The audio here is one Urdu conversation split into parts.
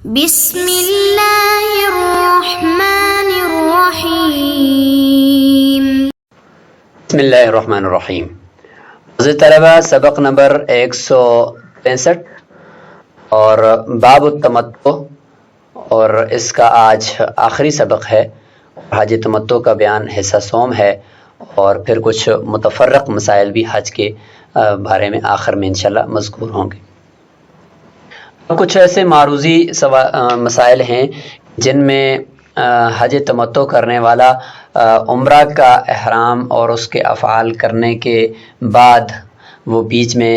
بسم اللہ الرحمن الرحیم۔ بسم اللہ الرحمن الرحیم۔ عزیز طلبہ، سبق نمبر 165 اور باب التمتع، اور اس کا آج آخری سبق ہے۔ حج تمتع کا بیان حصہ سوم ہے، اور پھر کچھ متفرق مسائل بھی حج کے بارے میں آخر میں انشاءاللہ مذکور ہوں گے۔ کچھ ایسے معروضی مسائل ہیں جن میں حج تمتع کرنے والا عمرہ کا احرام اور اس کے افعال کرنے کے بعد وہ بیچ میں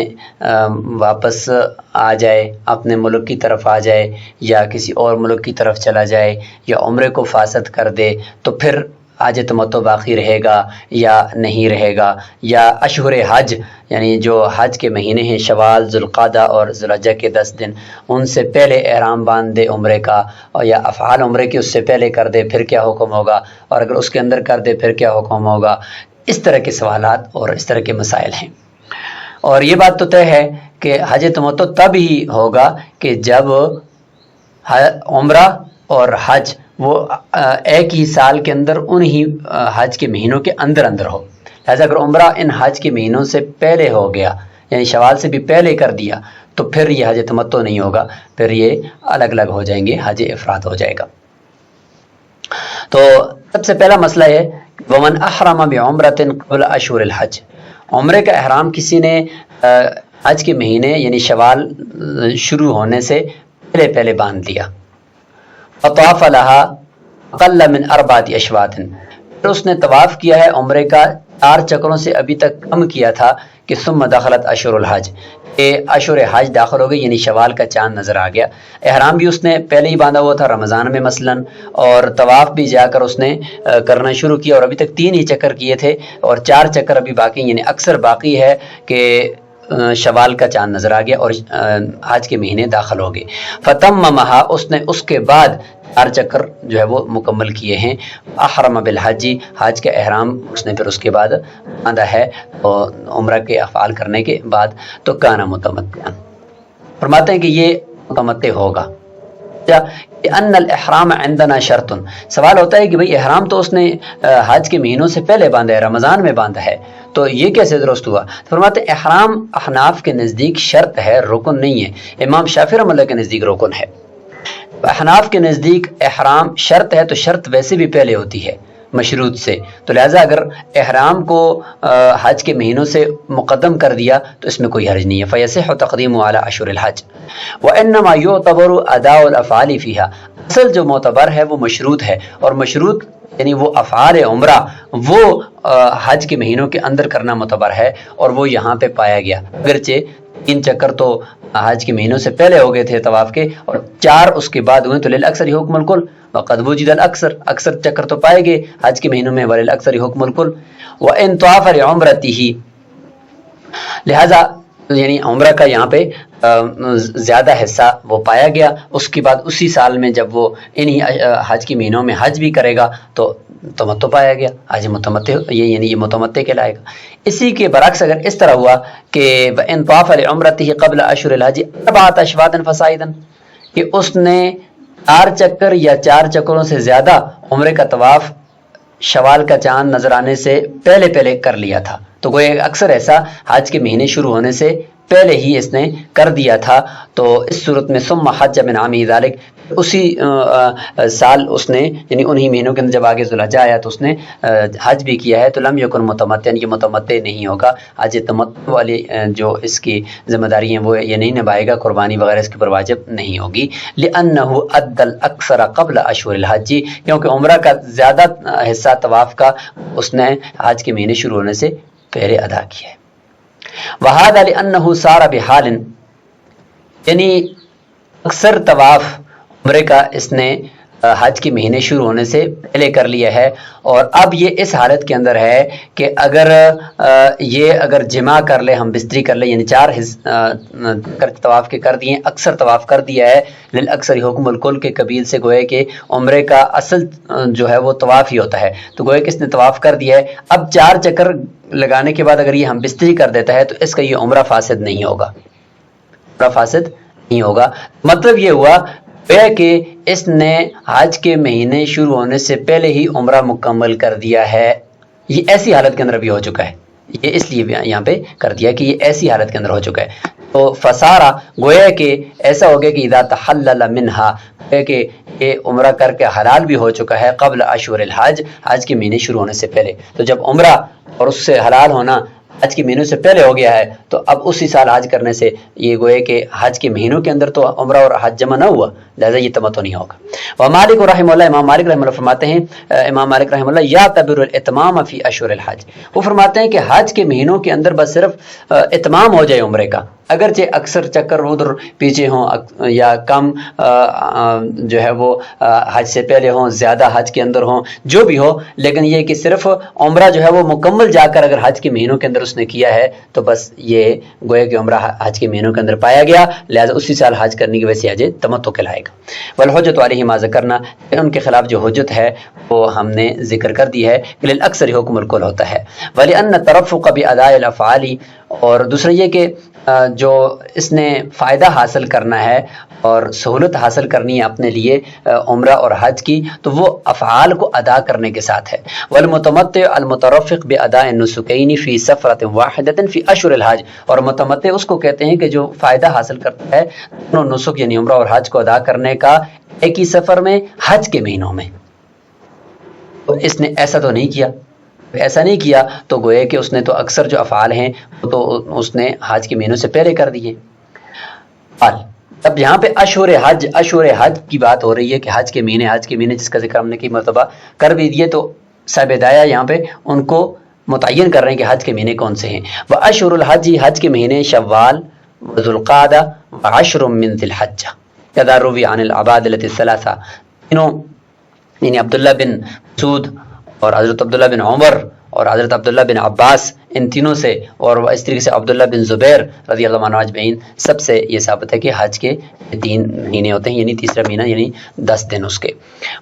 واپس آ جائے، اپنے ملک کی طرف آ جائے، یا کسی اور ملک کی طرف چلا جائے، یا عمرے کو فاسد کر دے، تو پھر حج تمتع باقی رہے گا یا نہیں رہے گا، یا اشہر حج یعنی جو حج کے مہینے ہیں شوال، ذوالقعدہ اور ذوالحجہ کے 10 دن، ان سے پہلے احرام باندھ دے عمرے کا، اور یا افعال عمرے کے اس سے پہلے کر دے پھر کیا حکم ہوگا، اور اگر اس کے اندر کر دے پھر کیا حکم ہوگا۔ اس طرح کے سوالات اور اس طرح کے مسائل ہیں۔ اور یہ بات تو طے ہے کہ حج تمتع تب ہی ہوگا کہ جب عمرہ اور حج وہ ایک ہی سال کے اندر انہی حج کے مہینوں کے اندر ہو۔ لہذا اگر عمرہ ان حج کے مہینوں سے پہلے ہو گیا، یعنی شوال سے بھی پہلے کر دیا، تو پھر یہ حج تمتع نہیں ہوگا، پھر یہ الگ الگ ہو جائیں گے، حج افراد ہو جائے گا۔ تو سب سے پہلا مسئلہ ہے ومن احرم بعمرۃ قبل اشہر الحج، عمرے کا احرام کسی نے حج کے مہینے یعنی شوال شروع ہونے سے پہلے باندھ لیا، فطاف لها اقل من 4 اشواط، پھر اس نے طواف کیا ہے عمرے کا 4 چکروں سے ابھی تک کم کیا تھا، کہ ثم دخلت اشہر الحج، کہ اشہر حج داخل ہو گئی، یعنی شوال کا چاند نظر آ گیا۔ احرام بھی اس نے پہلے ہی باندھا ہوا تھا رمضان میں مثلا، اور طواف بھی جا کر اس نے کرنا شروع کیا، اور ابھی تک 3 ہی چکر کیے تھے، اور 4 چکر ابھی باقی، یعنی اکثر باقی ہے کہ شوال کا چاند نظر آ گیا اور حج کے مہینے داخل ہو گئے۔ فتممھا، اس نے اس کے بعد 4 چکر جو ہے وہ مکمل کیے ہیں۔ احرم بالحج، حج کا احرام اس نے پھر اس کے بعد باندھا ہے عمرہ کے افعال کرنے کے بعد، تو کان متمتعا، فرماتے ہیں کہ یہ متمتع ہوگا۔ ان الاحرام عندنا شرط، سوال ہوتا ہے کہ بھئی احرام تو اس نے حج کے مہینوں سے پہلے باندھا ہے، رمضان میں باندھا ہے، تو یہ کیسے درست ہوا؟ فرماتے ہیں احرام احناف کے نزدیک شرط ہے، رکن نہیں ہے۔ امام شافعی رحمۃ اللہ کے نزدیک رکن ہے۔ احناف کے نزدیک احرام شرط ہے، تو شرط ویسے بھی پہلے ہوتی ہے مشروط سے، تو لہٰذا اگر احرام کو حج کے مہینوں سے مقدم کر دیا تو اس میں کوئی حرج نہیں ہے۔ فیصح تقدیم علی اشہر الحج وانما یعتبر اداء الافعال فیہا، اصل جو معتبر ہے وہ مشروط ہے، اور مشروط یعنی وہ افعال عمرہ وہ حج کے مہینوں کے اندر کرنا معتبر ہے، اور وہ یہاں پہ پایا گیا، اگرچہ 3 چکر تو حج کے مہینوں سے پہلے ہو گئے تھے طواف کے، اور 4 اس کے بعد ہوئے، تو للاکثر حکم الکل وقد وجد الاکثر، اکثر چکر تو پائے گئے حج کے مہینوں میں، وللاکثر حکم الکل وان طاف لعمرته، لہذا یعنی عمرہ کا یہاں پہ زیادہ حصہ وہ پایا گیا، اس کے بعد اسی سال میں جب وہ انہی حج کے مہینوں میں حج بھی کرے گا تو تمتع پایا گیا، حج متمتع، یعنی یہ متمتع کہلائے گا۔ اسی کے برعکس اگر اس طرح ہوا کہ وان طاف لعمرته قبل اشہر الحج 4 اشواط فصاعدا، کہ اس نے 4 چکر یا 4 چکروں سے زیادہ عمرے کا طواف شوال کا چاند نظر آنے سے پہلے کر لیا تھا، تو کوئی اکثر ایسا حج کے مہینے شروع ہونے سے پہلے ہی اس نے کر دیا تھا، تو اس صورت میں ثم حج من عامہ ذلک، اسی سال اس نے یعنی انہی مہینوں کے اندر جب آگے ذوالحجہ آیا تو اس نے حج بھی کیا ہے، تو لم یکن متمتعا، یہ متمتع نہیں ہوگا، حج تمتع والی جو اس کی ذمہ داری ہیں وہ یہ نہیں نبھائے گا، قربانی وغیرہ اس کے اوپر واجب نہیں ہوگی۔ لأنہ ادى الاکثر قبل اشہر الحج، کیونکہ عمرہ کا زیادہ حصہ طواف کا اس نے حج کے مہینے شروع ہونے سے پہلے ادا کیا ہے۔ وہذا لأنہ صار بحال، یعنی اکثر طواف عمرے کا اس نے حج کے مہینے شروع ہونے سے پہلے کر لیا ہے، اور اب یہ اس حالت کے اندر ہے کہ اگر جمع کر لے، ہم بستری کر لے، یعنی 4 طواف کے کر دیے، اکثر طواف کر دیا ہے، للاکثر حکم الکل کے قبیل سے، گوئے کہ عمرے کا اصل جو ہے وہ طواف ہی ہوتا ہے، تو گوئے کہ اس نے طواف کر دیا ہے، اب 4 چکر لگانے کے بعد اگر یہ ہم بستری کر دیتا ہے تو اس کا یہ عمرہ فاسد نہیں ہوگا، عمرہ فاسد نہیں ہوگا۔ مطلب یہ ہوا گویا کہ اس نے حج کے مہینے شروع ہونے سے پہلے ہی عمرہ مکمل کر دیا ہے. یہ ایسی حالت کے اندر بھی ہو چکا ہے، یہ اس لیے یہاں پہ کر دیا کہ یہ ایسی حالت کے اندر ہو چکا ہے. تو فسارا گویا کہ ایسا ہو گیا کہ اذا تحلل منہا، گویا کہ یہ عمرہ کر کے حلال بھی ہو چکا ہے قبل اشہر الحج، حج کے مہینے شروع ہونے سے پہلے. تو جب عمرہ اور اس سے حلال ہونا حج کے مہینوں سے پہلے ہو گیا ہے تو اب اسی سال حج کرنے سے یہ گویا کہ حج کے مہینوں کے اندر تو عمرہ اور حج جمع نہ ہوا، لہذا یہ تمتع نہیں ہوگا. وہ مالک رحمہ اللہ، امام مالک رحمہ اللہ فرماتے ہیں، امام مالک رحمہ اللہ یعتبر الاتمام فی اشہر الحج، وہ فرماتے ہیں کہ حج کے مہینوں کے اندر بس صرف اتمام ہو جائے عمرے کا، اگرچہ اکثر چکر ادھر پیچھے ہوں یا کم جو ہے وہ حج سے پہلے ہوں، زیادہ حج کے اندر ہوں، جو بھی ہو، لیکن یہ کہ صرف عمرہ جو ہے وہ مکمل جا کر اگر حج کے مہینوں کے اندر اس نے کیا ہے تو بس یہ گویا کہ عمرہ حج کے مہینوں کے اندر پایا گیا، لہذا اسی سال حج کرنے کی وجہ سے حج تمتع کہلائے گا. والحجۃ علیہ ما ذکرنا، ان کے خلاف جو حجت ہے وہ ہم نے ذکر کر دی ہے کہ للاکثر حکم الکل ہوتا ہے. ولأن الترفق بأداء الافعال، اور دوسرا یہ کہ جو اس نے فائدہ حاصل کرنا ہے اور سہولت حاصل کرنی ہے اپنے لیے عمرہ اور حج کی، تو وہ افعال کو ادا کرنے کے ساتھ ہے. والمتمتع المترفق بأداء النسکین فی سفرۃ واحدۃ فی اشہر الحج، اور متمتع اس کو کہتے ہیں کہ جو فائدہ حاصل کرتا ہے دونوں نسک یعنی عمرہ اور حج کو ادا کرنے کا ایک ہی سفر میں حج کے مہینوں میں. تو اس نے ایسا تو نہیں کیا، ایسا نہیں کیا تو گویا کہ اس نے تو اکثر جو افعال ہیں تو اس نے حج کے مہینوں سے پہلے کر دیے. اب یہاں پہ اشہر حج کی بات ہو رہی ہے کہ حج کے مہینے جس کا ذکر ہم نے کئی مرتبہ کر بھی دیے، تو صاحب ہدایہ یہاں پہ ان کو متعین کر رہے ہیں کہ حج کے مہینے کون سے ہیں. وہ اشہر الحج، حج کے مہینے شوال وذوالقعدہ وعشر من ذی الحجہ، کذا روی عن العبادلۃ الثلاثہ، تینوں یعنی عبداللہ بن مسعود اور حضرت عبداللہ بن عمر اور حضرت عبداللہ بن عباس، ان تینوں سے، اور اس طریقے سے عبداللہ بن زبیر رضی اللہ عنہ اجمعین، سب سے یہ ثابت ہے کہ حج کے 3 مہینے ہوتے ہیں، یعنی تیسرا مہینہ یعنی 10 دن اس کے.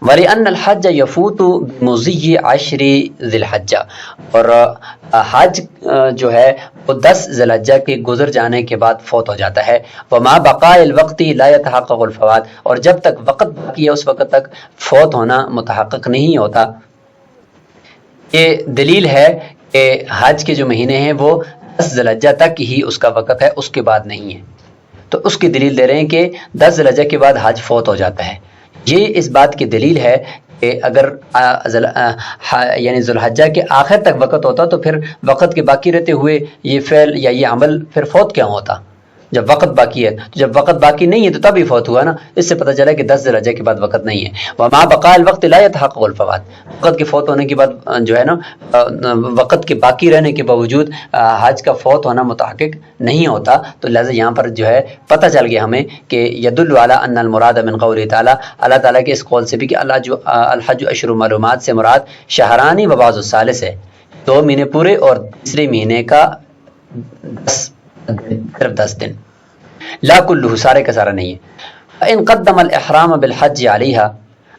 وَلِأَنَّ الْحَجَّ يَفُوتُ بِمُضِيِّ عَشْرِ ذِي الْحِجَّةِ، اور حج جو ہے وہ 10 ذی الحجہ کے گزر جانے کے بعد فوت ہو جاتا ہے. وَمَا بَقَاءِ الْوَقْتِ لَا يَتَحَقَّقُ الْفَوَاتُ، اور جب تک وقت باقی ہے اس وقت تک فوت ہونا متحقق نہیں ہوتا. یہ دلیل ہے کہ حج کے جو مہینے ہیں وہ 10 ذی الحجہ تک ہی اس کا وقت ہے، اس کے بعد نہیں ہے. تو اس کی دلیل دے رہے ہیں کہ 10 ذی الحجہ کے بعد حج فوت ہو جاتا ہے. یہ اس بات کی دلیل ہے کہ اگر یعنی ذی الحجہ کے آخر تک وقت ہوتا تو پھر وقت کے باقی رہتے ہوئے یہ فعل یا یہ عمل پھر فوت کیوں ہوتا؟ جب وقت باقی ہے، تو جب وقت باقی نہیں ہے تو تب ہی فوت ہوا نا. اس سے پتہ چلا کہ 10 ذی الحجہ کے بعد وقت نہیں ہے. وما بقاء الوقت لا يتحقق الفوات، وقت کے فوت ہونے کے بعد جو ہے نا وقت کے باقی رہنے کے باوجود حج کا فوت ہونا متحقق نہیں ہوتا. تو لہٰذا یہاں پر جو ہے پتہ چل گیا ہمیں کہ یدل علی ان المراد من قول تعالی، اللہ تعالیٰ کے اس قول سے بھی کہ الحج اشہر معلومات سے مراد شہرانی و بعض الثالث ہے، 2 مہینے پورے اور تیسرے مہینے کا صرف 10 دن، لا کلہ سارے کا سارا نہیں ہے. ان قدم الاحرام بالحج علیہا،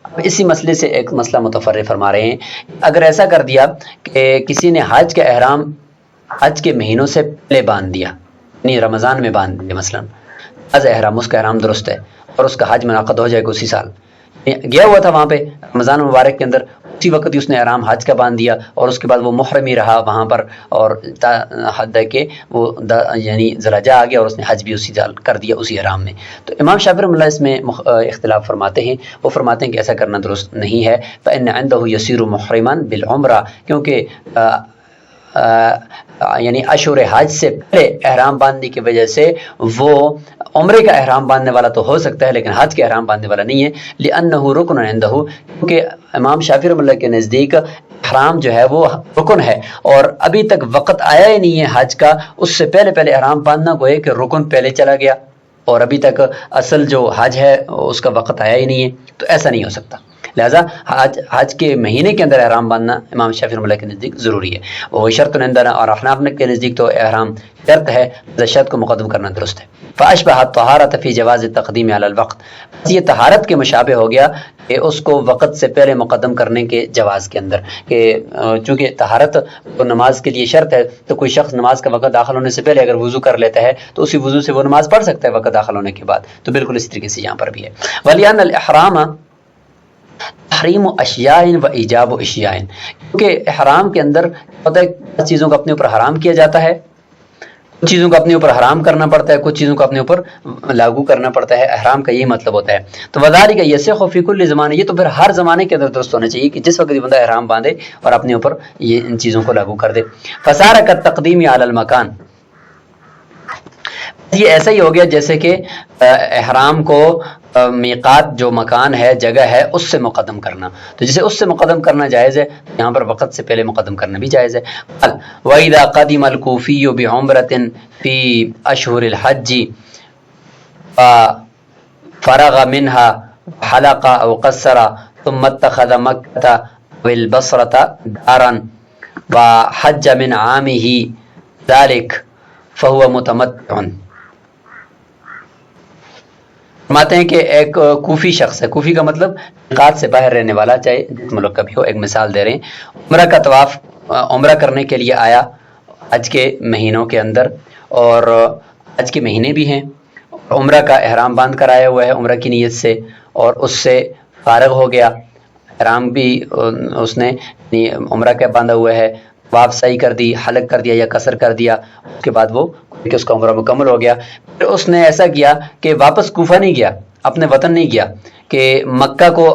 اب اسی مسئلے سے ایک مسئلہ متفرع فرما رہے ہیں. اگر ایسا کر دیا کہ کسی نے حج کا احرام حج کے مہینوں سے پہلے باندھ دیا، یعنی رمضان میں باندھ دیا، مثلا از احرام، اس کا احرام درست ہے اور اس کا حج منعقد ہو جائے گا اسی سال، گیا ہوا تھا وہاں پہ رمضان مبارک کے اندر، اسی وقت ہی اس نے احرام حج کا باندھ دیا اور اس کے بعد وہ محرم ہی رہا وہاں پر، اور حد ہے کہ وہ یعنی ذی الحجہ آ گیا اور اس نے حج بھی اسی سال کر دیا اسی احرام میں. تو امام شافعی رحمۃ اللہ اس میں اختلاف فرماتے ہیں. وہ فرماتے ہیں کہ ایسا کرنا درست نہیں ہے. فإن عنده يصير محرما بالعمرہ، کیونکہ یعنی اشہر حج سے پہلے احرام باندھنے کی وجہ سے وہ عمرے کا احرام باندھنے والا تو ہو سکتا ہے لیکن حج کے احرام باندھنے والا نہیں ہے. لأنه رکن عنده، کیونکہ امام شافعی رحمۃ اللہ کے نزدیک احرام جو ہے وہ رکن ہے اور ابھی تک وقت آیا ہی نہیں ہے حج کا، اس سے پہلے احرام باندھنا گویا کہ رکن پہلے چلا گیا اور ابھی تک اصل جو حج ہے اس کا وقت آیا ہی نہیں ہے، تو ایسا نہیں ہو سکتا. لہٰذا حج کے مہینے کے اندر احرام باندھنا امام شافعی رحمۃ اللہ کے نزدیک ضروری ہے. وہ شرط عندنا اور احناف کے نزدیک تو احرام شرط ہے، شرط کو مقدم کرنا درست ہے. فاشبہ الطہارۃ فی جواز التقدیم علی الوقت، یہ طہارت کے مشابہ ہو گیا کہ اس کو وقت سے پہلے مقدم کرنے کے جواز کے اندر، کہ چونکہ طہارت تو نماز کے لیے شرط ہے، تو کوئی شخص نماز کا وقت داخل ہونے سے پہلے اگر وضو کر لیتا ہے تو اسی وضو سے وہ نماز پڑھ سکتا ہے وقت داخل ہونے کے بعد. تو بالکل اسی طریقے سے یہاں پر بھی ہے. ولیان الاحرام تحریم اشیاء و ایجاب اشیاء، کیونکہ احرام کے اندر پتہ ہے کچھ چیزوں کو اپنے اوپر حرام کیا جاتا ہے، کچھ چیزوں کو اپنے اوپر حرام کرنا پڑتا ہے، کچھ چیزوں کو اپنے اوپر لاگو کرنا پڑتا ہے. احرام کا یہی مطلب ہوتا ہے. تو وذالک یصح فی کل زمانے، یہ تو پھر ہر زمانے کے اندر درست ہونا چاہیے کہ جس وقت یہ بندہ احرام باندھے اور اپنے اوپر یہ ان چیزوں کو لاگو کر دے. فصار کالتقدیم علی المکان، یہ ایسا ہی ہو گیا جیسے کہ احرام کو میقات جو مکان ہے، جگہ ہے، اس سے مقدم کرنا. تو جسے اس سے مقدم کرنا جائز ہے، یہاں پر وقت سے پہلے مقدم کرنا بھی جائز ہے. وَإِذَا قَدِمَ الْكُوفِيُّ بِعُمْرَةٍ فِي أَشْهُرِ الْحَجِّ فَفَرَغَ مِنْهَا حَلَقَ أَوْ قَصَّرَ ثُمَّ اتَّخَذَ مَكَّةَ وَالْبَصْرَةَ دَارًا وَحَجَّ مِنْ عَامِهِ ذَلِكَ فَهُوَ مُتَمَتِّعٌ. فرماتے ہیں کہ ایک کوفی شخص ہے، کوفی کا مطلب میقات سے باہر رہنے والا، چاہے جس ملک کا بھی ہو. ایک مثال دے رہے ہیں، عمرہ کا طواف عمرہ کرنے کے لیے آیا حج کے مہینوں کے اندر، اور حج کے مہینے بھی ہیں، عمرہ کا احرام باندھ کر آیا ہوا ہے عمرہ کی نیت سے، اور اس سے فارغ ہو گیا، احرام بھی اس نے عمرہ کا باندھا ہوا ہے، طواف صحیح کر دی، حلق کر دیا یا قصر کر دیا، اس کے بعد وہ کہ اس کا عمرہ مکمل ہو گیا. پھر اس نے ایسا کیا کہ واپس کوفہ نہیں گیا، اپنے وطن نہیں گیا، کہ مکہ کو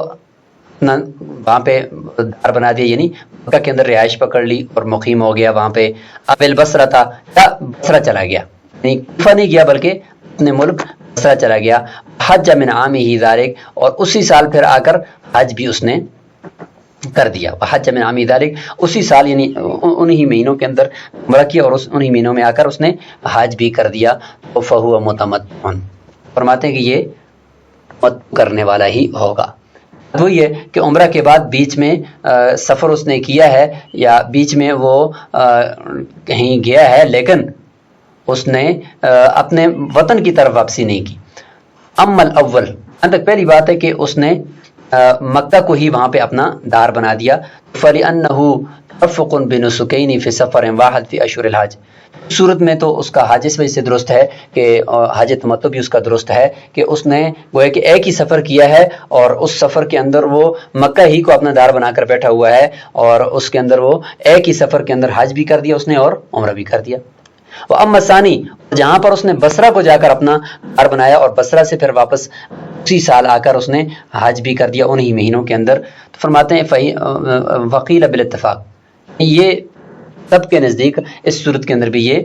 وہاں پہ دار بنا دیا، یعنی مکہ کے اندر رہائش پکڑ لی اور مقیم ہو گیا وہاں پہ. اب البصرہ تھا، بصرہ چلا گیا، یعنی کوفہ نہیں گیا بلکہ اپنے ملک بصرہ چلا گیا. حج من عامہ ذالک، اور اسی سال پھر آ کر حج بھی اس نے کر دیا. حج من عامہ ذالک، اسی سال یعنی انہی مہینوں کے اندر عمرہ کیا اور انہی مہینوں میں آ کر اس نے حج بھی کر دیا. فہو متمتع، فرماتے ہیں کہ یہ تمتع کرنے والا ہی ہوگا. وہ یہ کہ عمرہ کے بعد بیچ میں سفر اس نے کیا ہے یا بیچ میں وہ کہیں گیا ہے، لیکن اس نے اپنے وطن کی طرف واپسی نہیں کی. اما الاول، یہاں تک پہلی بات ہے کہ اس نے مکہ کو ہی وہاں پہ اپنا دار بنا دیا. فَلِأَنَّهُ تَرَفُّقٌ بِنُسُكَيْنِ فِي سَفَرٍ وَاحِدٍ فِي أَشْهُرِ الْحَجِّ، صورت میں تو اس کا حج اس وجہ سے درست ہے کہ حج تمتع بھی اس کا درست ہے کہ اس نے گویا کہ ایک ہی سفر کیا ہے، اور اس سفر کے اندر وہ مکہ ہی کو اپنا دار بنا کر بیٹھا ہوا ہے، اور اس کے اندر وہ ایک ہی سفر کے اندر حج بھی کر دیا اس نے اور عمرہ بھی کر دیا. وہ اما ثانی، جہاں پر اس نے بصرہ کو جا کر اپنا دار بنایا اور بصرہ سے پھر واپس اسی سال آ کر اس نے حج بھی کر دیا انہی مہینوں کے اندر. تو فرماتے ہیں وقیل بالاتفاق، یہ سب کے نزدیک اس صورت کے اندر بھی یہ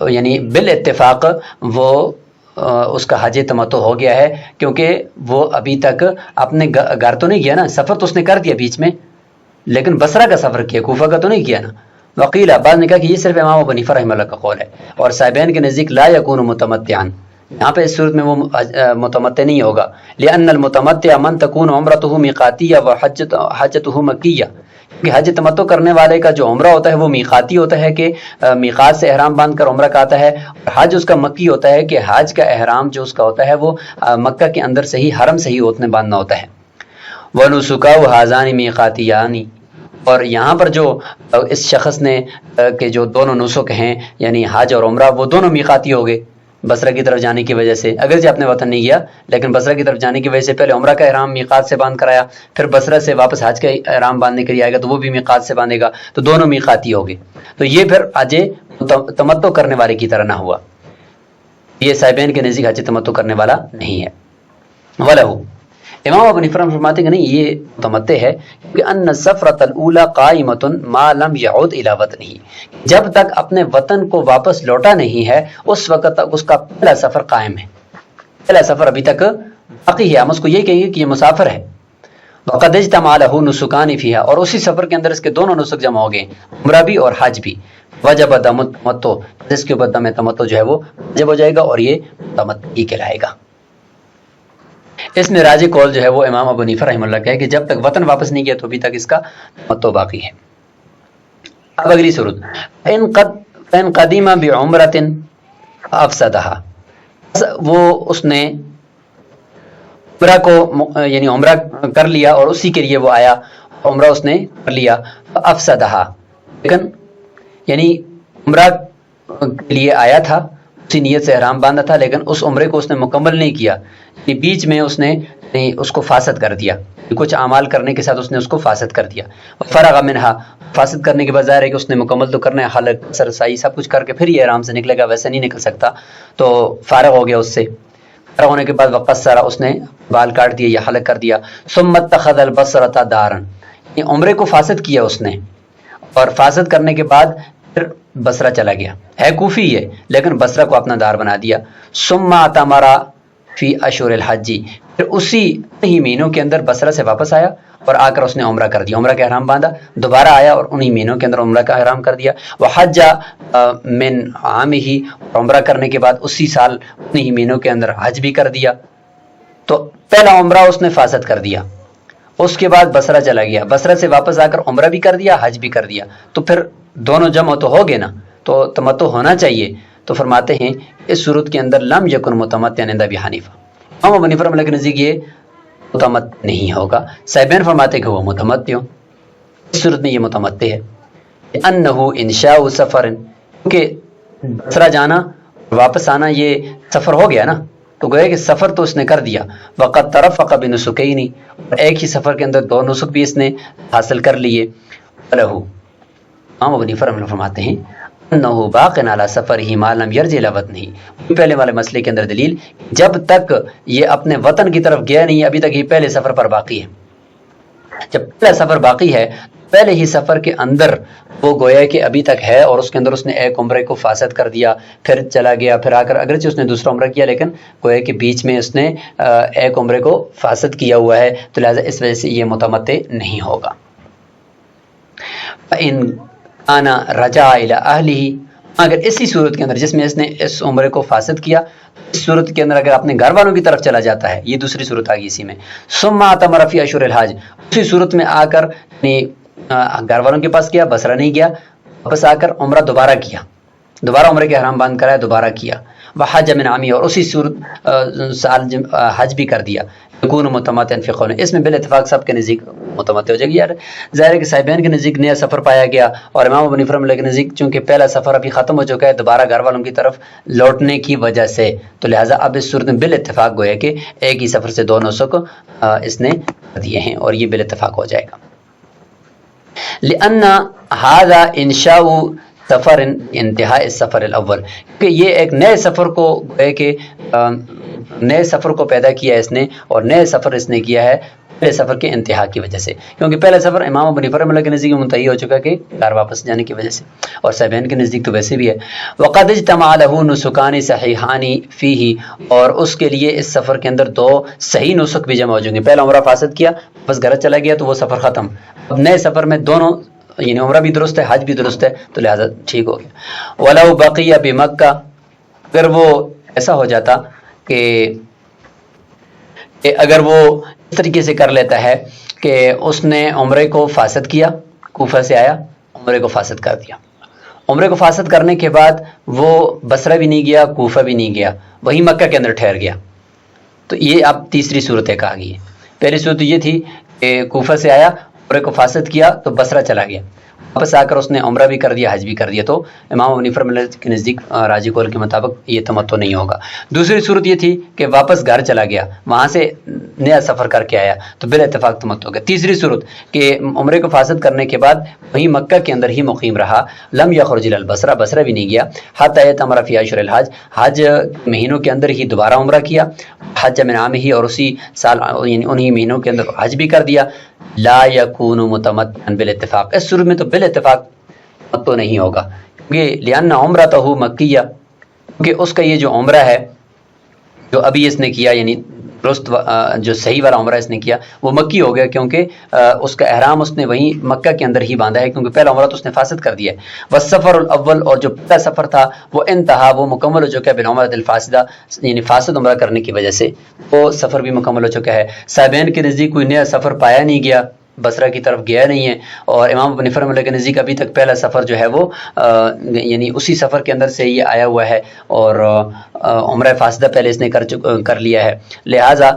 یعنی بالاتفاق وہ اس کا حج تمتع ہو گیا ہے، کیونکہ وہ ابھی تک اپنے گھر تو نہیں گیا نا، سفر تو اس نے کر دیا بیچ میں، لیکن بصرہ کا سفر کیا، کوفہ کا تو نہیں کیا نا. وقیل، بعض نے کہا کہ یہ صرف امام ابو حنیفہ رحمہ اللہ کا قول ہے، اور صاحبین کے نزدیک لا یکون متمتعا، یہاں پہ اس صورت میں وہ متمتع نہیں ہوگا. لأن المتمتع من تكون عمرته میقاتیہ وحجته مکیہ، کہ حج تمتع کرنے والے کا جو عمرہ ہوتا ہے وہ میقاتی ہوتا ہے کہ میقات سے احرام باندھ کر عمرہ کا آتا ہے، اور حج اس کا مکی ہوتا ہے کہ حج کا احرام جو اس کا ہوتا ہے وہ مکہ کے اندر سے ہی حرم سے ہی اتنے باندھنا ہوتا ہے. وَنُسُكَاهُ هَذَانِ مِيقَاتِيَانِ، اور یہاں پر جو اس شخص نے کہ جو دونوں نسک ہیں یعنی حج اور عمرہ، وہ دونوں میقاتی ہو گئے بصرہ کی طرف جانے کی وجہ سے. اگرچہ اپنے وطن نہیں گیا لیکن بصرہ کی طرف جانے کی وجہ سے پہلے عمرہ کا احرام میقات سے باندھ کر آیا، پھر بصرہ سے واپس حج کا احرام باندھنے کے لیے آئے گا تو وہ بھی میقات سے باندھے گا، تو دونوں میقاتی ہو گئے. تو یہ پھر حج تمتع کرنے والے کی طرح نہ ہوا، یہ صاحبین کے نزدیک حج تمتع کرنے والا نہیں ہے. وَلَهُ، امام ابو حنیفہ فرماتے ہیں کہ نہیں، یہ متمتع ہے، کیونکہ ان السفرۃ الاولی قائمۃ ما لم يعد الى وطنہ، جب تک اپنے وطن کو واپس لوٹا نہیں ہے اس وقت تک اس کا پہلا سفر قائم ہے، پہلا سفر ابھی تک باقی ہے. ہم اس کو یہ کہیں گے کہ یہ مسافر ہے. وقد اجتمع له نسکان فیہا، اور اسی سفر کے اندر اس کے دونوں نسک جمع ہو گئے، عمرہ بھی اور حج بھی. وجب دم التمتع، جس کے اوپر دم تمتع جو ہے وہ واجب ہو جائے گا اور یہ متمتع ہی کہلائے گا. اس میں راجح قول جو ہے وہ امام ابو حنیفہ رحمہ اللہ کا ہے کہ جب تک وطن واپس نہیں کیا تو ابھی تک اس کا تمتع باقی ہے۔ اب اگلی صورت، فَإِنْ قَدِمَ بِعُمْرَةٍ أَفْسَدَهَا، وہ اس نے عمرہ کو یعنی عمرہ کر لیا اور اسی کے لیے وہ آیا، عمرہ اس نے کر لیا، افسدها، لیکن یعنی عمرہ کے لیے آیا تھا، اسی نیت سے احرام باندھا تھا، لیکن اس عمرے کو اس نے مکمل نہیں کیا، بیچ میں اس نے اس کو فاسد کر دیا، کچھ اعمال کرنے کے ساتھ اس نے اس کو فاسد کر دیا۔ فرغ منہا، فاسد کرنے کے بعد ظاہر ہے کہ اس نے مکمل تو کرنا ہے، حلق سرسائی سب کچھ کر کے پھر یہ آرام سے نکلے گا، ویسے نہیں نکل سکتا، تو فارغ ہو گیا اس سے۔ فارغ ہونے کے بعد وقصر، اس نے بال کاٹ دیے یا حلق کر دیا۔ ثم اتخذ البصرة دارا، عمرے کو فاسد کیا اس نے، اور فاسد کرنے کے بعد پھر بصرہ چلا گیا، ہے کوفی ہے لیکن بصرہ کو اپنا دار بنا دیا۔ ثم اعتمر فی اشہر الحج، پھر اسی ہی مہینوں کے اندر بصرہ سے واپس آیا اور آ کر اس نے عمرہ کر دیا، عمرہ کا احرام باندھا، دوبارہ آیا اور انہی مہینوں کے اندر عمرہ کا احرام کر دیا۔ وحج من عامہ، عمرہ کرنے کے بعد اسی سال انہی مہینوں کے اندر حج بھی کر دیا۔ تو پہلا عمرہ اس نے فاسد کر دیا، اس کے بعد بصرہ چلا گیا، بصرہ سے واپس آ کر عمرہ بھی کر دیا، حج بھی کر دیا، تو پھر دونوں جمع تو ہو گئے نا، تو تمتع ہونا چاہیے۔ تو فرماتے ہیں اس صورت کے اندر لم یکن متمتعا عند ابی حنیفہ، امام ابو حنیفہ رحمۃ اللہ کے نزدیک یہ متمتع نہیں ہوگا۔ صاحبین فرماتے ہیں کہ وہ متمتع ہو، اس صورت میں یہ متمتع ہے۔ انہ انشاء سفر، کیونکہ بصرہ جانا واپس آنا یہ سفر ہو گیا نا، تو گویا کہ سفر تو اس نے کر دیا۔ وقد ترفق بنسکین، ایک ہی سفر کے اندر دو نسک بھی اس نے حاصل کر لیے۔ لہ، امام ابو حنیفہ رحمۃ اللہ فرماتے ہیں انہ باق علی سفرہ ما لم یرجع الی وطنہ، پہلے والے مسئلے کے اندر دلیل، جب تک یہ اپنے وطن کی طرف گیا نہیں ابھی تک یہ پہلے سفر پر باقی ہے۔ جب پہلا سفر باقی ہے، پہلے ہی سفر کے اندر وہ گویا کہ ابھی تک ہے، اور اس کے اندر اس نے ایک عمرے کو فاسد کر دیا، پھر چلا گیا، پھر آ کر اگرچہ اس نے دوسرا عمرہ کیا لیکن گویا کہ بیچ میں اس نے ایک عمرے کو فاسد کیا ہوا ہے، تو لہٰذا اس وجہ سے یہ متمتع نہیں ہوگا۔ فَإِنْ كَانَ رَجَعَ إِلَىٰ أَهْلِهِ، اگر اسی صورت کے اندر جس میں اس نے اس عمرے کو فاسد کیا، اس صورت کے اندر اگر اپنے گھر والوں کی طرف چلا جاتا ہے، یہ دوسری صورت آ گئی اسی میں۔ ثم اعتمر فی اشہر الحج، اسی صورت میں آ کر گھر والوں کے پاس گیا، بصرہ نہیں گیا، واپس آ کر عمرہ دوبارہ کیا، دوبارہ عمرے کے احرام باندھ کرایا، دوبارہ کیا۔ وحج من عامی، اور اسی صورت سال حج بھی کر دیا۔ یکون متمتعا فی قول، اس میں بالاتفاق سب کے نزدیک متمتع ہو جائے گی۔ یار ظاہر ہے کہ صاحبین کے نزدیک نیا سفر پایا گیا، اور امام ابو حنیفہ رحمۃ اللہ کے نزدیک چونکہ پہلا سفر ابھی ختم ہو چکا ہے دوبارہ گھر والوں کی طرف لوٹنے کی وجہ سے، تو لہٰذا اب اس صورت میں بالاتفاق گویا کہ ایک ہی سفر سے دو نسک اس نے کر دیے ہیں، اور یہ بالاتفاق ہو جائے گا۔ لأن هذا انشاء سفر انتہاء السفر الاول، کہ یہ ایک نئے سفر کو گویا کہ نئے سفر کو پیدا کیا ہے اس نے، اور نئے سفر اس نے کیا ہے پہلے سفر کے انتہا کی وجہ سے، کیونکہ پہلا سفر امام ابو حنیفہ رحمۃ اللہ کے نزدیک منتہی ہو چکا کہ گھر واپس جانے کی وجہ سے، اور صاحبین کے نزدیک تو ویسے بھی ہے۔ وقد اجتمع له نسکان صحیحان فیہ، اور اس کے لیے اس سفر کے اندر دو صحیح نسک بھی جمع ہو جائیں گے۔ پہلا عمرہ فاسد کیا، بس گھر چلا گیا تو وہ سفر ختم، اب نئے سفر میں دونوں یعنی عمرہ بھی درست ہے، حج بھی درست ہے، تو لہٰذا ٹھیک ہو گیا۔ وَلَوْ بَقِيَ بِمَكَّةَ، اگر وہ ایسا ہو جاتا کہ اگر وہ اس طریقے سے کر لیتا ہے کہ اس نے عمرے کو فاسد کیا، کوفہ سے آیا عمرے کو فاسد کر دیا، عمرے کو فاسد کرنے کے بعد وہ بصرہ بھی نہیں گیا، کوفہ بھی نہیں گیا، وہی مکہ کے اندر ٹھہر گیا، تو یہ اب تیسری صورت ایک آ گئی ہے۔ پہلی صورت یہ تھی کہ کوفہ سے آیا، عمرے کو فاسد کیا تو بصرہ چلا گیا، واپس آ کر اس نے عمرہ بھی کر دیا، حج بھی کر دیا، تو امام ابو حنیفہ رحمۃ اللہ کے نزدیک راجح قول کے مطابق یہ تمتع نہیں ہوگا۔ دوسری صورت یہ تھی کہ واپس گھر چلا گیا، وہاں سے نیا سفر کر کے آیا، تو بلا اتفاق تمتع ہوگا۔ تیسری صورت کہ عمرے کو فاسد کرنے کے بعد وہیں مکہ کے اندر ہی مقیم رہا، لم یخرج الی البصرہ، بصرہ بھی نہیں گیا، حتی یتمر فی اشہر الحج، حج مہینوں کے اندر ہی دوبارہ عمرہ کیا، حج من عامہ، اور اسی سال یعنی انہی مہینوں کے اندر حج بھی کر دیا۔ لا یکون متمتعا بالاتفاق، اس صورت میں تو بالاتفاق تمتع نہیں ہوگا، کیونکہ لأن عمرتہ مکیہ، کیونکہ اس کا یہ جو عمرہ ہے جو ابھی اس نے کیا یعنی درست جو صحیح والا عمرہ اس نے کیا وہ مکی ہو گیا، کیونکہ اس کا احرام اس نے وہیں مکہ کے اندر ہی باندھا ہے، کیونکہ پہلا عمرہ تو اس نے فاسد کر دیا ہے۔ والسفر الاول، اور جو پہلا سفر تھا وہ انتہا، وہ مکمل ہو چکا ہے بالعمرۃ الفاسدہ، یعنی فاسد عمرہ کرنے کی وجہ سے وہ سفر بھی مکمل ہو چکا ہے۔ صاحبین کے نزدیک کوئی نیا سفر پایا نہیں گیا، بصرہ کی طرف گیا نہیں ہے، اور امام ابو حنیفہ رحمۃ اللہ کے نزدیک ابھی تک پہلا سفر جو ہے وہ یعنی اسی سفر کے اندر سے یہ آیا ہوا ہے، اور عمرہ فاسدہ پہلے اس نے کر لیا ہے، لہٰذا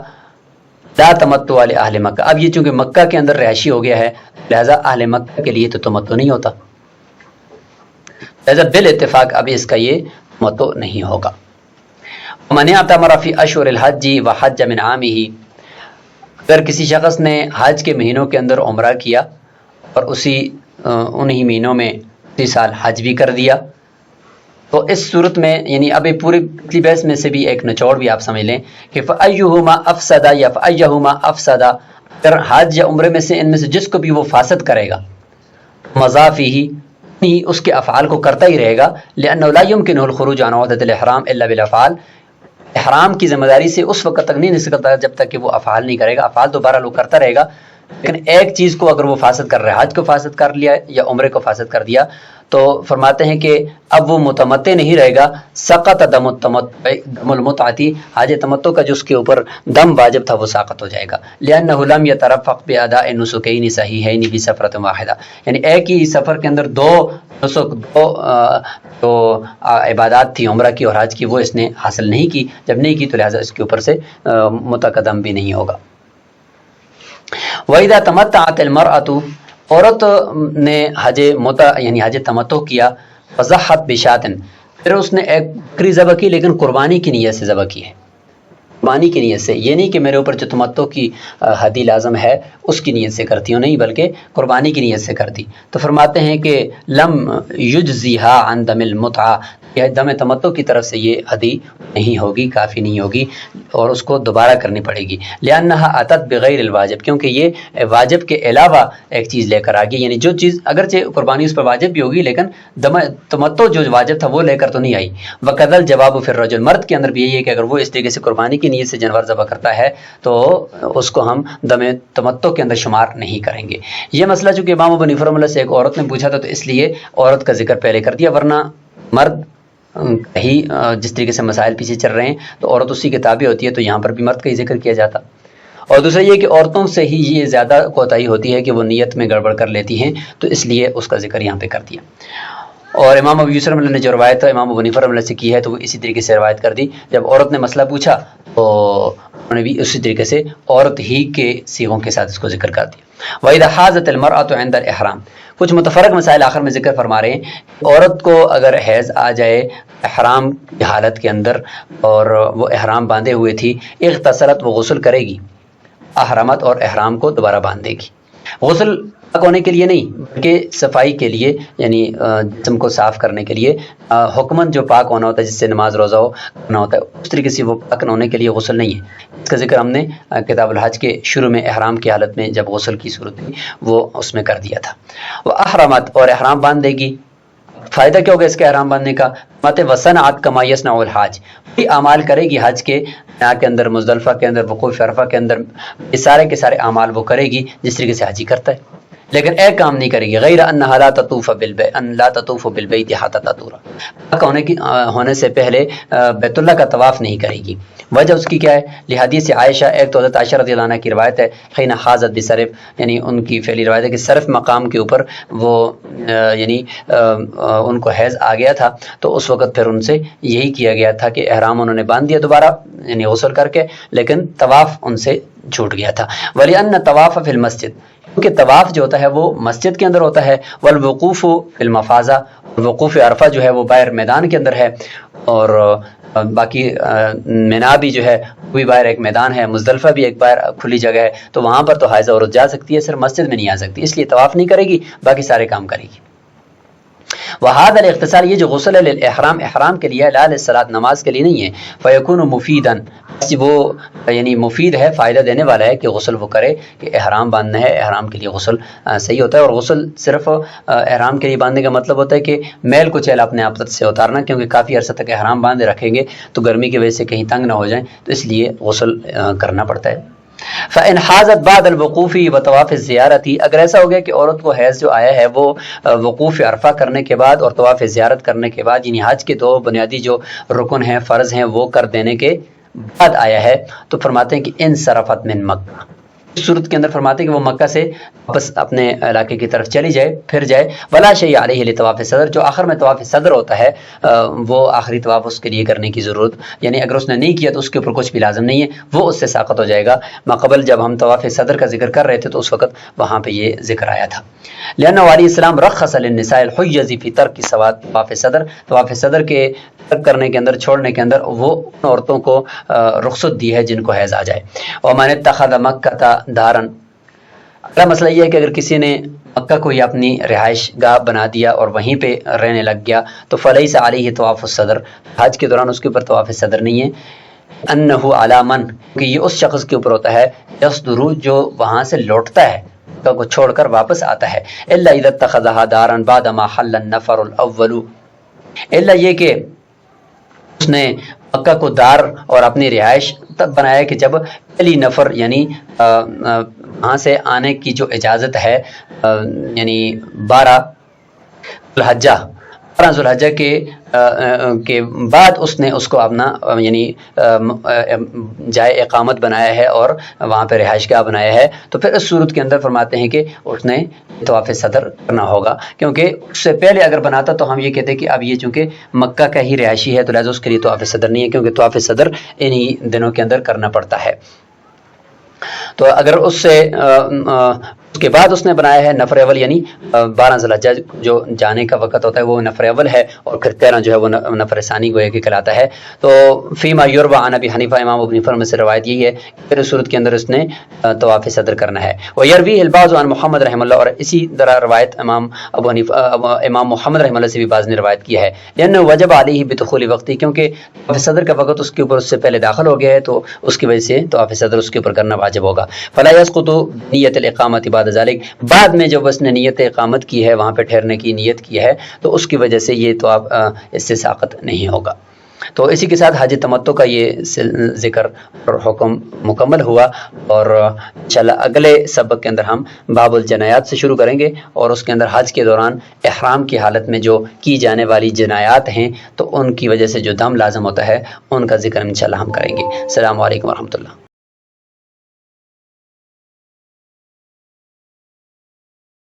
لا تمتع علی اہل مکہ۔ اب یہ چونکہ مکہ کے اندر رہائشی ہو گیا ہے، لہٰذا اہل مکہ کے لیے تو تمتع نہیں ہوتا، لہٰذا بالاتفاق اب اس کا یہ تمتع نہیں ہوگا۔ من اعتمر فی اشہر الحج وحج من عامہ، اگر کسی شخص نے حج کے مہینوں کے اندر عمرہ کیا اور انہی مہینوں میں اسی سال حج بھی کر دیا، تو اس صورت میں یعنی اب پوری پچھلی بحث میں سے بھی ایک نچوڑ بھی آپ سمجھ لیں کہ فَأَيُّهُمَا أَفْسَدَ یا فَأَيُّهُمَا أَفْسَدَ، اگر حج یا عمرے میں سے ان میں سے جس کو بھی وہ فاسد کرے گا، مضافیہ اس کے افعال کو کرتا ہی رہے گا، لأنه لا يمكنه الخروج عن عہدۃ الإحرام إلا بالأفعال، احرام کی ذمہ داری سے اس وقت تک نہیں نکلتا جب تک کہ وہ افعال نہیں کرے گا، افعال دوبارہ لوگ کرتا رہے گا، لیکن ایک چیز کو اگر وہ فاسد کر رہا ہے، حج کو فاسد کر لیا یا عمرے کو فاسد کر دیا، تو فرماتے ہیں کہ اب وہ متمتع نہیں رہے گا، سقط دم المتعتی، حج تمتع کا جو اس کے اوپر دم واجب تھا وہ ساقط ہو جائے گا، لأنه لم يترفق بأداء النسكين صحیحین بسفرۃ واحدہ، یعنی ایک ہی سفر کے اندر دو نسک، دو جو عبادات تھی عمرہ کی اور حج کی، وہ اس نے حاصل نہیں کی، جب نہیں کی تو لہٰذا اس کے اوپر سے متقدم بھی نہیں ہوگا۔ وَإِذَا تَمَتَّعَتِ الْمَرْأَةُ، عورت نے حج متع یعنی حج تمتع کیا، وضحت بشاتن، پھر اس نے ایک بکری ذبح کی لیکن قربانی کی نیت سے ذبح کی ہے، قربانی کی نیت سے، یہ نہیں کہ میرے اوپر جو تمتع کی حدی لازم ہے اس کی نیت سے کرتی ہوں، نہیں بلکہ قربانی کی نیت سے کرتی، تو فرماتے ہیں کہ لم یجزیہا عن دم المتعہ، یہ دم تمتع کی طرف سے یہ حدی نہیں ہوگی، کافی نہیں ہوگی، اور اس کو دوبارہ کرنی پڑے گی، لأنہا اتت بغیر الواجب، کیونکہ یہ واجب کے علاوہ ایک چیز لے کر آگی، یعنی جو چیز اگرچہ قربانی اس پر واجب بھی ہوگی لیکن دم تمتع جو واجب تھا وہ لے کر تو نہیں آئی۔ وقد الجواب فی الرجل، مرد کے اندر بھی یہی ہے کہ اگر وہ اس طریقے سے قربانی کی نیت سے جانور ذبح کرتا ہے تو اس کو ہم دم تمتع کے اندر شمار نہیں کریں گے۔ یہ مسئلہ چونکہ امام ابو حنیفہ رحمۃ اللہ سے ایک عورت نے پوچھا تھا تو اس لیے عورت کا ذکر پہلے کر دیا، ورنہ مرد ہی جس طریقے سے مسائل پیچھے چل رہے ہیں تو عورت اسی کے تابع ہوتی ہے، تو یہاں پر بھی مرد کا ہی ذکر کیا جاتا۔ اور دوسرا یہ کہ عورتوں سے ہی یہ زیادہ کوتاہی ہوتی ہے کہ وہ نیت میں گڑبڑ کر لیتی ہیں، تو اس لیے اس کا ذکر یہاں پہ کر دیا۔ اور امام ابو یوسف رحمۃ اللہ نے جو روایت امام ابو حنیفہ رحمۃ اللہ سے کی ہے تو وہ اسی طریقے سے روایت کر دی، جب عورت نے مسئلہ پوچھا تو انہوں نے بھی اسی طریقے سے عورت ہی کے صیغوں کے ساتھ اس کو ذکر کر دیا۔ وَإِذَا حَاضَتِ الْمَرْأَةُ عِنْدَ الْإِحْرَامِ، کچھ متفرق مسائل آخر میں ذکر فرما رہے ہیں، عورت کو اگر حیض آ جائے احرام کی حالت کے اندر اور وہ احرام باندھے ہوئے تھی، اغتسلت، وہ غسل کرے گی، احرامت اور احرام کو دوبارہ باندھ دے گی، غسل پاک ہونے کے لیے نہیں بلکہ صفائی کے لیے، یعنی جسم کو صاف کرنے کے لیے، حکمن جو پاک ہونا ہوتا ہے جس سے نماز روزہ ہونا ہوتا ہے اس طریقے سے وہ پاک ہونے کے لیے غسل نہیں ہے، اس کا ذکر ہم نے کتاب الحج کے شروع میں احرام کی حالت میں جب غسل کی صورت تھی وہ اس میں کر دیا تھا۔ وہ احرامت، اور احرام باندھ دے گی، فائدہ کیا ہوگا اس کے احرام باندھنے کا؟ مت وصنعت کما یصنع الحاج، وہی اعمال کرے گی حج کے یہاں کے اندر، مزدلفہ کے اندر، وقوف عرفہ کے اندر، یہ سارے کے سارے اعمال وہ کرے گی جس طریقے سے حاجی کرتا ہے، لیکن ایک کام نہیں کرے گی، غیر انہا لا تطوف بالبیت حتی تطہر، پاک ہونے سے پہلے بیت اللہ کا طواف نہیں کرے گی۔ وجہ اس کی کیا ہے؟ لحدیث عائشہ، ایک تو حضرت عائشہ رضی اللہ عنہ کی روایت ہے، حین حاضت بصرف، یعنی ان کی فعلی روایت ہے کہ صرف مقام کے اوپر وہ یعنی ان کو حیض آ گیا تھا، تو اس وقت پھر ان سے یہی کیا گیا تھا کہ احرام انہوں نے باندھ دیا دوبارہ یعنی غسل کر کے، لیکن طواف ان سے چھوٹ گیا تھا۔ وَلِأَنَّ طَوَافَ فِي الْمَسْجِدِ، کیونکہ طواف جو ہوتا ہے وہ مسجد کے اندر ہوتا ہے، والوقوف فی المفازہ، وقوف عرفہ جو ہے وہ باہر میدان کے اندر ہے، اور باقی منا بھی جو ہے وہ بھی باہر ایک میدان ہے، مزدلفہ بھی ایک باہر کھلی جگہ ہے، تو وہاں پر تو حائضہ عورت جا سکتی ہے، صرف مسجد میں نہیں آ سکتی، اس لیے طواف نہیں کرے گی، باقی سارے کام کرے گی۔ وہذا الاغتسال، یہ جو غسل ہے للاحرام، احرام کے لیے، لا للصلاۃ، نماز کے لیے نہیں ہے، فیکون مفیدا، وہ یعنی مفید ہے، فائدہ دینے والا ہے کہ غسل وہ کرے، کہ احرام باندھنا ہے، احرام کے لیے غسل صحیح ہوتا ہے۔ اور غسل صرف احرام کے لیے باندھنے کا مطلب ہوتا ہے کہ میل کچیل اپنے آپ سے اتارنا، کیونکہ کافی عرصہ تک احرام باندھے رکھیں گے تو گرمی کی وجہ سے کہیں تنگ نہ ہو جائیں، تو اس لیے غسل کرنا پڑتا ہے۔ فَإِنْ حَاضَتْ بَعْدَ الْوُقُوفِ وَطَوَافِ الزِّيَارَةِ، اگر ایسا ہو گیا کہ عورت کو حیض جو آیا ہے وہ وقوف عرفہ کرنے کے بعد اور طواف زیارت کرنے کے بعد، یعنی حج کے 2 بنیادی جو رکن ہیں، فرض ہیں، وہ کر دینے کے بعد آیا ہے، تو فرماتے ہیں کہ انصرفت من مکہ، اس صورت کے اندر فرماتے ہیں کہ وہ مکہ سے واپس اپنے علاقے کی طرف چلی جائے، پھر جائے۔ ولا شیء علیہ لطواف صدر، جو آخر میں طواف صدر ہوتا ہے وہ آخری طواف اس کے لیے کرنے کی ضرورت، یعنی اگر اس نے نہیں کیا تو اس کے اوپر کچھ بھی لازم نہیں ہے، وہ اس سے ساقط ہو جائے گا۔ ماقبل جب ہم طواف صدر کا ذکر کر رہے تھے تو اس وقت وہاں پہ یہ ذکر آیا تھا۔ لأنہ علیہ السلام رخص للنساء الحیض فی ترک طواف صدر، طواف صدر کے ترک کرنے کے اندر، چھوڑنے کے اندر، وہ ان عورتوں کو رخصت دی ہے جن کو حیض آ جائے۔ ومن اتخذ مکہ دارا، اگلا مسئلہ یہ ہے کہ اگر کسی نے مکہ کو یہ اپنی رہائش گاہ بنا دیا اور وہیں پہ رہنے لگ گیا تو فلیس علیہ طواف الصدر، حج کے دوران اس کے اوپر طواف صدر نہیں ہے۔ انہ علی من، کہ یہ اس شخص کے اوپر ہوتا ہے، یصدر، جو وہاں سے لوٹتا ہے، مکہ کو چھوڑ کر واپس آتا ہے، الا اذا اتخذها دارا بعد ما حل النفر الاول، الا یہ کہ اس نے مکہ کو دار اور اپنی رہائش تب بنایا کہ جب پہلی نفر یعنی وہاں سے آنے کی جو اجازت ہے، یعنی 12 ذو الحجہ کے بعد اس نے اس کو اپنا یعنی جائے اقامت بنایا ہے اور وہاں پہ رہائش گاہ بنایا ہے، تو پھر اس صورت کے اندر فرماتے ہیں کہ اس نے طواف صدر کرنا ہوگا، کیونکہ اس سے پہلے اگر بناتا تو ہم یہ کہتے کہ اب یہ چونکہ مکہ کا ہی رہائشی ہے تو لہٰذا اس کے لیے طواف صدر نہیں ہے، کیونکہ طواف صدر انہی دنوں کے اندر کرنا پڑتا ہے۔ تو اگر اس سے اس کے بعد اس نے بنایا ہے نفر اول، یعنی 12 ذو الحجہ جو جانے کا وقت ہوتا ہے وہ نفر اول ہے، اور پھر 13 جو ہے وہ نفر ثانی گویا کہ کہلاتا ہے۔ تو فیما یروی عن ابی حنیفہ، امام ابو حنیفہ میں سے روایت یہی ہے کہ پھر اس صورت کے اندر اس نے طواف صدر کرنا ہے۔ ویروی البعض عن محمد رحمہ اللہ، اور اسی طرح روایت امام ابو حنیفہ امام محمد رحمہ اللہ سے بھی بعض نے روایت کی ہے، لأنه وجب علیہ بدخول وقتی، کیونکہ طواف صدر کا وقت اس کے اوپر اس سے پہلے داخل ہو گیا ہے تو اس کی وجہ سے طواف صدر اس کے اوپر کرنا واجب ہوگا۔ فلا يسقط نیت الاقامۃ بعد ذلک، بعد میں جب اس نے نیت اقامت کی ہے، وہاں پہ ٹھہرنے کی نیت کی ہے، تو اس کی وجہ سے یہ تو اب اس سے ساقط نہیں ہوگا۔ تو اسی کے ساتھ حج تمتع کا یہ ذکر اور حکم مکمل ہوا، اور انشاءاللہ اگلے سبق کے اندر ہم باب الجنایات سے شروع کریں گے، اور اس کے اندر حج کے دوران احرام کی حالت میں جو کی جانے والی جنایات ہیں تو ان کی وجہ سے جو دم لازم ہوتا ہے ان کا ذکر انشاءاللہ ہم کریں گے۔ السلام علیکم ورحمۃ اللہ۔